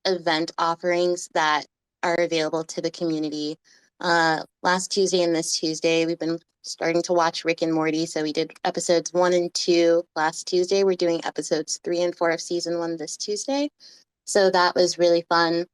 event offerings that are available to the community. Last Tuesday and this Tuesday, we've been starting to watch Rick and Morty. So we did episodes 1 and 2 last Tuesday. We're doing episodes 3 and 4 of season 1 this Tuesday. So that was really fun.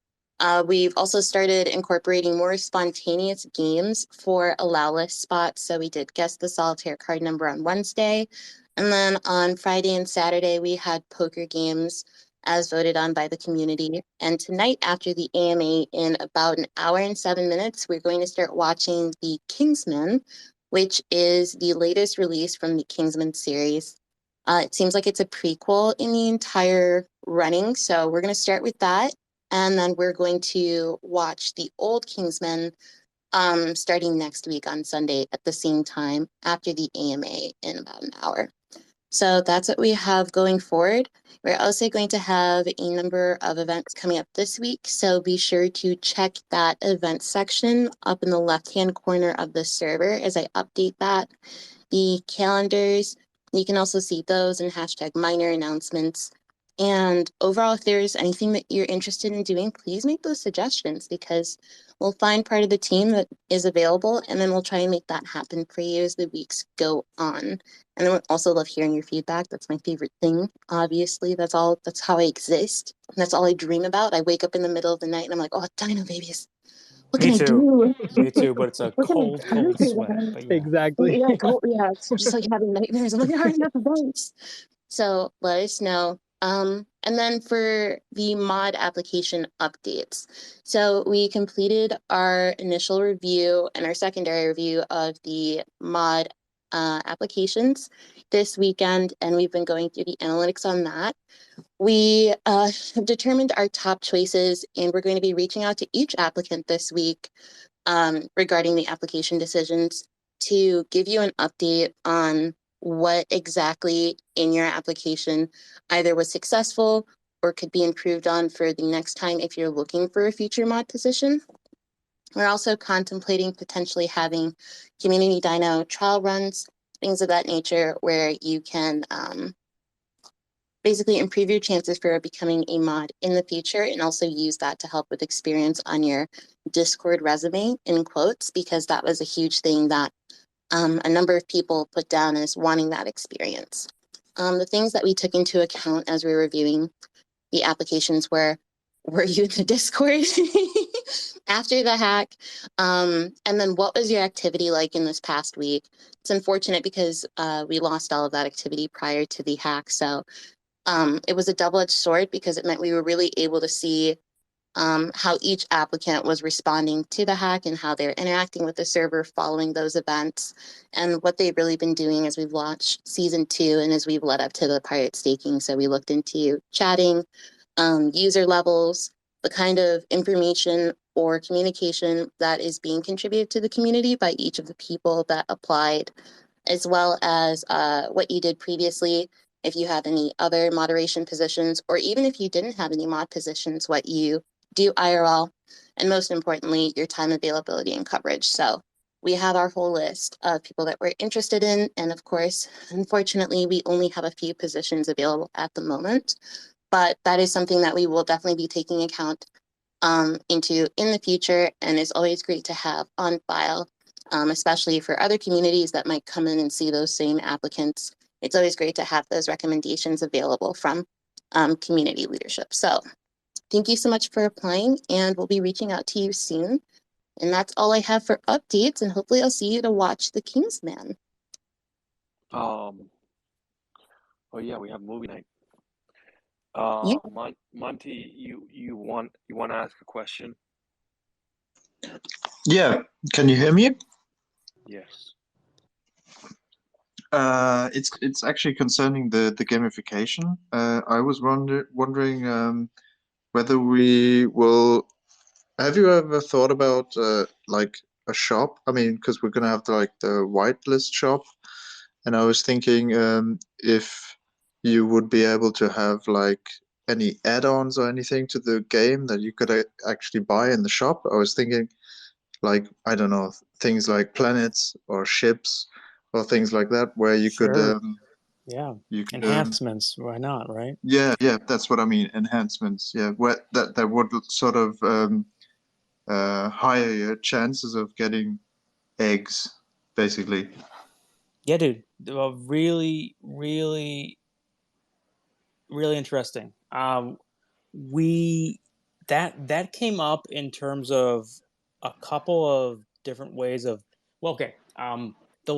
We've also started incorporating more spontaneous games for allow-less spots. So we did guess the solitaire card number on Wednesday. And then on Friday and Saturday, we had poker games as voted on by the community. And tonight, after the AMA, in about an hour and 7 minutes, we're going to start watching The Kingsman, which is the latest release from the Kingsman series. It seems like it's a prequel in the entire running. So we're going to start with that. And then we're going to watch the old Kingsman starting next week on Sunday at the same time after the AMA in about an hour. So that's what we have going forward. We're also going to have a number of events coming up this week. So be sure to check that event section up in the left-hand corner of the server as I update that. The calendars, you can also see those and hashtag minor announcements. And overall, if there's anything that you're interested in doing, please make those suggestions because we'll find part of the team that is available and then we'll try and make that happen for you as the weeks go on. And I would also love hearing your feedback. That's my favorite thing. Obviously, that's how I exist. And that's all I dream about. I wake up in the middle of the night and I'm like, oh, Dino Babies. What Me can I too. do? Me too, but it's a What can cold, I do cold for sweat. them? But yeah. Exactly. Yeah, cool. Yeah, it's just like having nightmares. I'm like, there aren't enough events. So let us know. And then for the mod application updates. So we completed our initial review and our secondary review of the mod applications this weekend, and we've been going through the analytics on that. We have determined our top choices, and we're going to be reaching out to each applicant this week regarding the application decisions to give you an update on what exactly in your application either was successful or could be improved on for the next time if you're looking for a future mod position. We're also contemplating potentially having community dyno trial runs, things of that nature, where you can basically improve your chances for becoming a mod in the future, and also use that to help with experience on your Discord resume, in quotes, because that was a huge thing that a number of people put down as wanting that experience. The things that we took into account as we were reviewing the applications were you in the Discord after the hack? And then what was your activity like in this past week? It's unfortunate because we lost all of that activity prior to the hack. So it was a double-edged sword because it meant we were really able to see how each applicant was responding to the hack and how they're interacting with the server following those events, and what they've really been doing as we've launched season 2 and as we've led up to the pirate staking. So we looked into chatting, user levels, the kind of information or communication that is being contributed to the community by each of the people that applied, as well as what you did previously, if you had any other moderation positions, or even if you didn't have any mod positions, what you do IRL, and most importantly, your time availability and coverage. So we have our whole list of people that we're interested in. And of course, unfortunately, we only have a few positions available at the moment, but that is something that we will definitely be taking account into in the future, and is always great to have on file, especially for other communities that might come in and see those same applicants. It's always great to have those recommendations available from community leadership. So thank you so much for applying, and we'll be reaching out to you soon. And that's all I have for updates, and hopefully I'll see you to watch The Kingsman. Oh yeah, we have movie night. Yeah. Monty, you want to ask a question? Yeah, can you hear me? Yes. It's actually concerning the gamification. I was wondering whether we will. Have you ever thought about like a shop? I mean, because we're gonna have like the whitelist shop, and I was thinking if you would be able to have like any add-ons or anything to the game that you could actually buy in the shop. I was thinking like, I don't know, things like planets or ships or things like that, where you could Sure. Yeah. you could Enhancements. Why not, right? yeah, that's what I mean, enhancements. Yeah, where that would sort of higher your chances of getting eggs, basically. Yeah, dude. Really, really, really interesting. We that came up in terms of a couple of different ways of, well, okay. The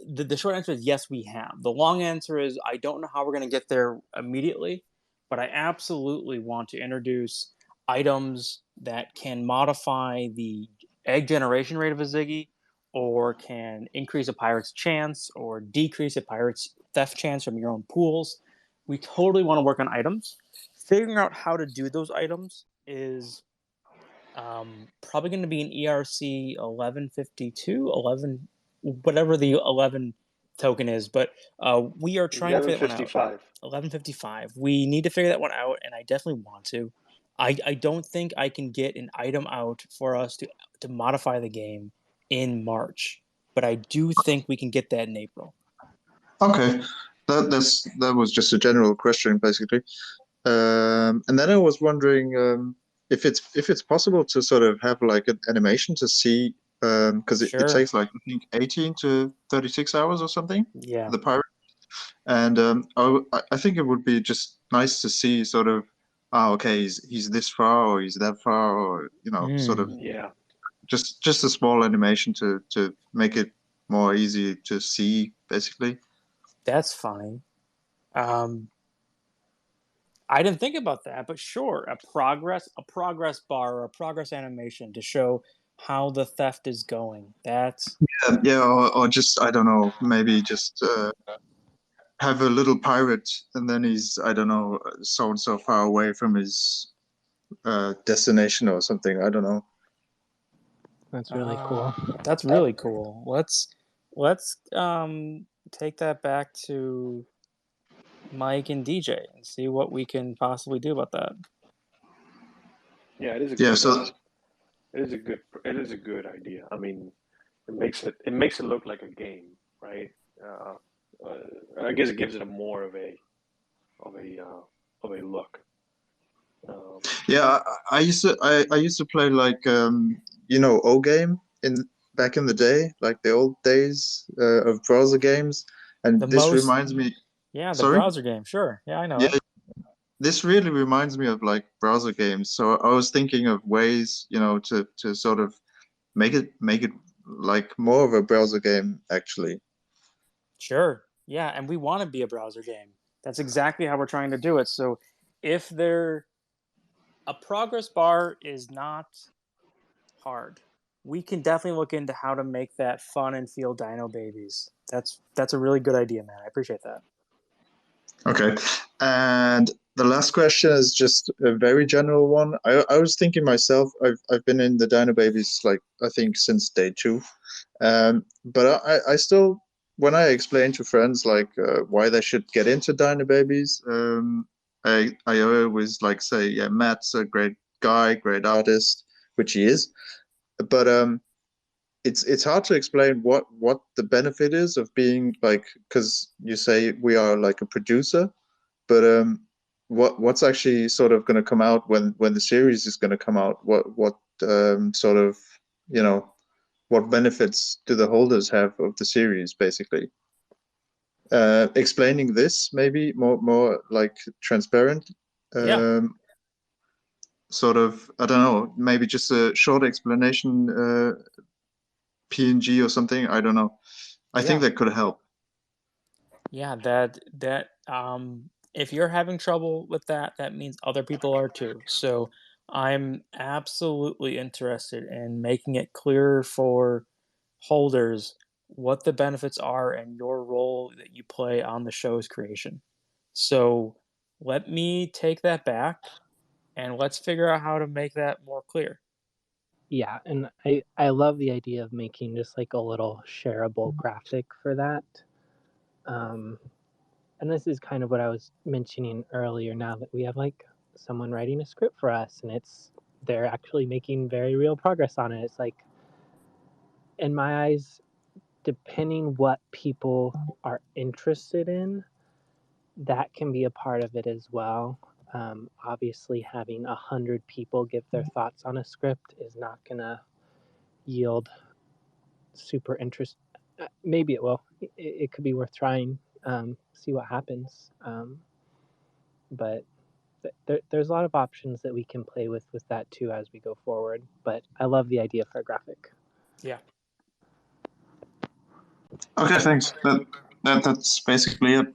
the short answer is yes, we have. The long answer is I don't know how we're going to get there immediately, but I absolutely want to introduce items that can modify the egg generation rate of a Ziggy, or can increase a pirate's chance or decrease a pirate's theft chance from your own pools. We totally want to work on items. Figuring out how to do those items is probably going to be an ERC 1152, 11, whatever the 11 token is. But we are trying to figure that one out. 1155. 1155. We need to figure that one out, and I definitely want to. I don't think I can get an item out for us to modify the game in March, but I do think we can get that in April. Okay, that was just a general question, basically. And then I was wondering if it's possible to sort of have like an animation to see, because it Sure. takes like I think 18 to 36 hours or something Yeah. for the pirate. And I think it would be just nice to see sort of, okay, he's this far or he's that far, or sort of Yeah. just a small animation to make it more easy to see, basically. That's fine. I didn't think about that, but sure, a progress bar or a progress animation to show how the theft is going. That's Yeah, or just I don't know, maybe just have a little pirate, and then he's I don't know, so and so far away from his destination or something. I don't know. That's really cool. That's really cool. Let's take that back to Mike and DJ and see what we can possibly do about that. Yeah, it is a Yeah, good. so It is a good idea. I mean, it makes it look like a game, right? I guess it gives it a more of a of a look. Yeah, I used to play like O game in back in the day, like the old days of browser games, The and this most, reminds me. yeah, the Sorry? browser game. Sure. Yeah, I know it. Yeah, this really reminds me of like browser games. So I was thinking of ways, to sort of make it like more of a browser game actually. Sure. Yeah, and we want to be a browser game. That's exactly how we're trying to do it. So if there a progress bar is not hard, we can definitely look into how to make that fun and feel Dino Babies. That's a really good idea, man. I appreciate that. Okay. And the last question is just a very general one. I was thinking myself, I've been in the Dino Babies like I think since day two. But I still, when I explain to friends like why they should get into Dino Babies, I always like say, yeah, Matt's a great guy, great artist, which he is. But it's hard to explain what the benefit is of being like, because you say we are like a producer, but what's actually sort of going to come out when the series is going to come out? What sort of you know what benefits do the holders have of the series, basically? Explaining this maybe more like transparent. Yeah. Um, Sort of, I don't know, maybe just a short explanation, PNG or something. I don't know. I think Yeah. that could help. Yeah, that if you're having trouble with that, that means other people are too. So I'm absolutely interested in making it clear for holders what the benefits are and your role that you play on the show's creation. So let me take that back and let's figure out how to make that more clear. Yeah, and I love the idea of making just like a little shareable graphic for that. Um, and this is kind of what I was mentioning earlier. Now that we have like someone writing a script for us, and they're actually making very real progress on it. It's like, in my eyes, depending what people are interested in, that can be a part of it as well. Obviously, having 100 people give their thoughts on a script is not gonna yield super interest. Maybe it will. It could be worth trying. See what happens. But there's a lot of options that we can play with that too as we go forward. But I love the idea for a graphic. Yeah. Okay, thanks. That's basically it.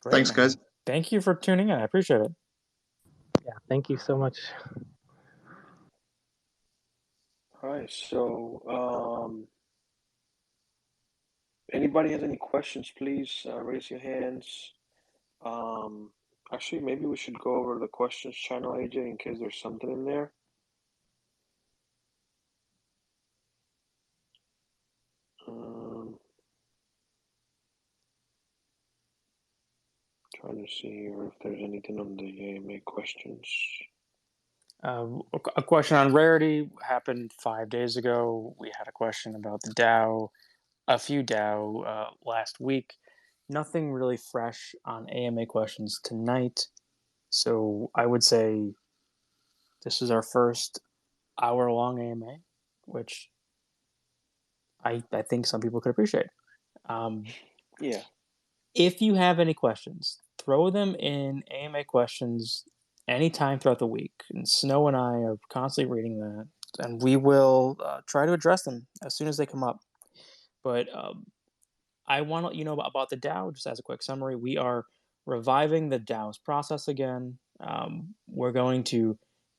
Great, Thanks, guys. man. Thank you for tuning in. I appreciate it. Yeah, thank you so much. All right, so anybody has any questions, please raise your hands. Um, Actually, maybe we should go over the questions channel, AJ, in case there's something in there. Um, Trying to see here if there's anything on the AMA questions. A question on rarity happened 5 days ago. We had a question about the DAO, a few DAO last week. Nothing really fresh on AMA questions tonight. So I would say this is our first hour-long AMA, which I think some people could appreciate. Yeah. If you have any questions, throw them in AMA questions anytime throughout the week. And Snow and I are constantly reading that, and we will try to address them as soon as they come up. But I want to let you know about the DAO, just as a quick summary. We are reviving the DAO's process again. We're going to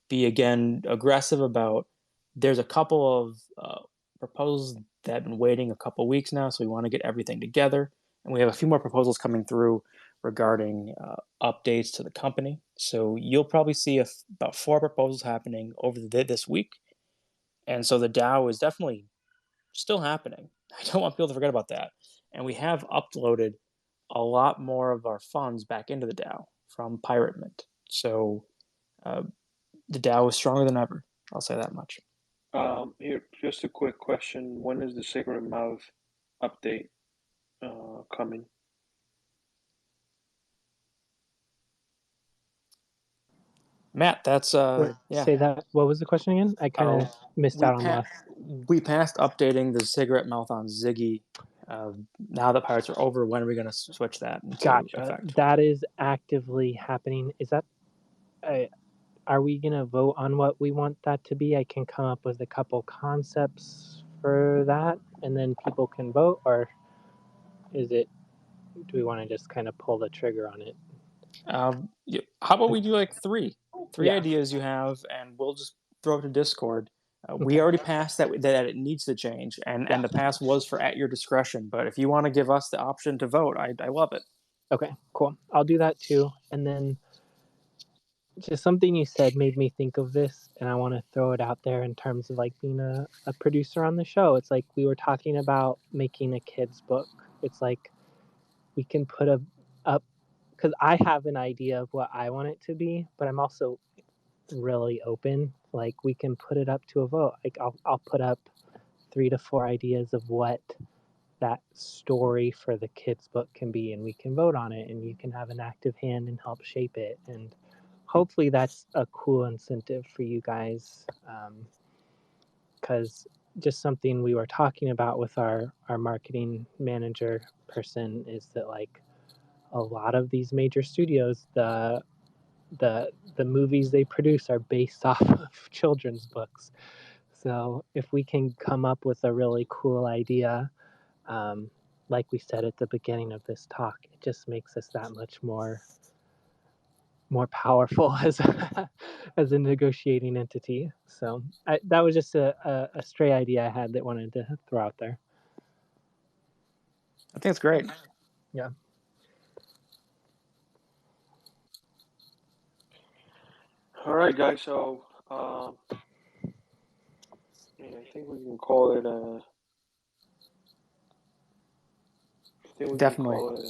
be again aggressive about. There's a couple of proposals that have been waiting a couple weeks now, so we want to get everything together. And we have a few more proposals coming through regarding updates to the company. So you'll probably see about 4 proposals happening over this week. And so the DAO is definitely still happening. I don't want people to forget about that. And we have uploaded a lot more of our funds back into the DAO from Pirate Mint. So uh, the DAO is stronger than ever. I'll say that much. Here, just a quick question. When is the Sacred Mouth update coming? Matt, that's Wait, yeah. say that. What was the question again? I kind of missed we out on the last. we passed updating the cigarette mouth on Ziggy. Now that pirates are over, when are we going to switch that into Gotcha. effect? That is actively happening. Is that? Are we gonna vote on what we want that to be? I can come up with a couple concepts for that, and then people can vote, or is it? Do we want to just kind of pull the trigger on it? How about we do like three Yeah. ideas you have, and we'll just throw it to Discord. We Okay. already passed that it needs to change, and Yeah. the pass was for at your discretion. But if you want to give us the option to vote, I love it. Okay. Cool. I'll do that too, and then just something you said made me think of this, and I want to throw it out there in terms of like being a producer on the show. It's like we were talking about making a kids book. It's like we can put up because I have an idea of what I want it to be, but I'm also really open. Like we can put it up to a vote. Like I'll put up 3 to 4 ideas of what that story for the kids book can be, and we can vote on it, and you can have an active hand and help shape it. And hopefully that's a cool incentive for you guys, because just something we were talking about with our marketing manager person is that like a lot of these major studios, the movies they produce are based off of children's books. So if we can come up with a really cool idea, like we said at the beginning of this talk, it just makes us that much more powerful as as a negotiating entity. So that was just a stray idea I had that wanted to throw out there. I think it's great. Yeah. All right, guys. So yeah, I think we can call it. I think we can Definitely. call it.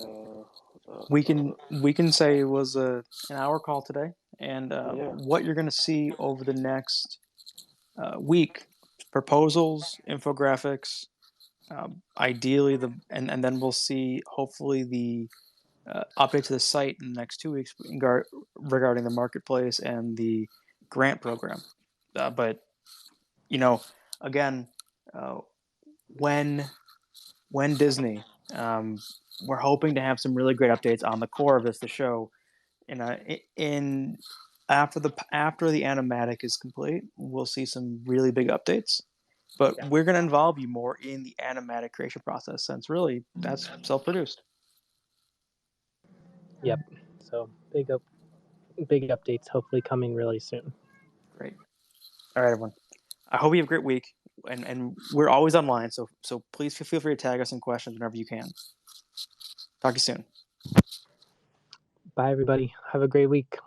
We can say it was an hour call today, and Yeah. what you're going to see over the next week: proposals, infographics, ideally and then we'll see hopefully the update to the site in the next 2 weeks regarding the marketplace and the grant program. But again, uh, when Disney, we're hoping to have some really great updates on the core of this, the show, in after the animatic is complete. We'll see some really big updates, but we're going to involve you more in the animatic creation process, since really that's self-produced. Yep. So big updates hopefully coming really soon. Great. All right, everyone. I hope you have a great week, and we're always online, so please feel free to tag us in questions whenever you can. Talk to you soon. Bye, everybody. Have a great week.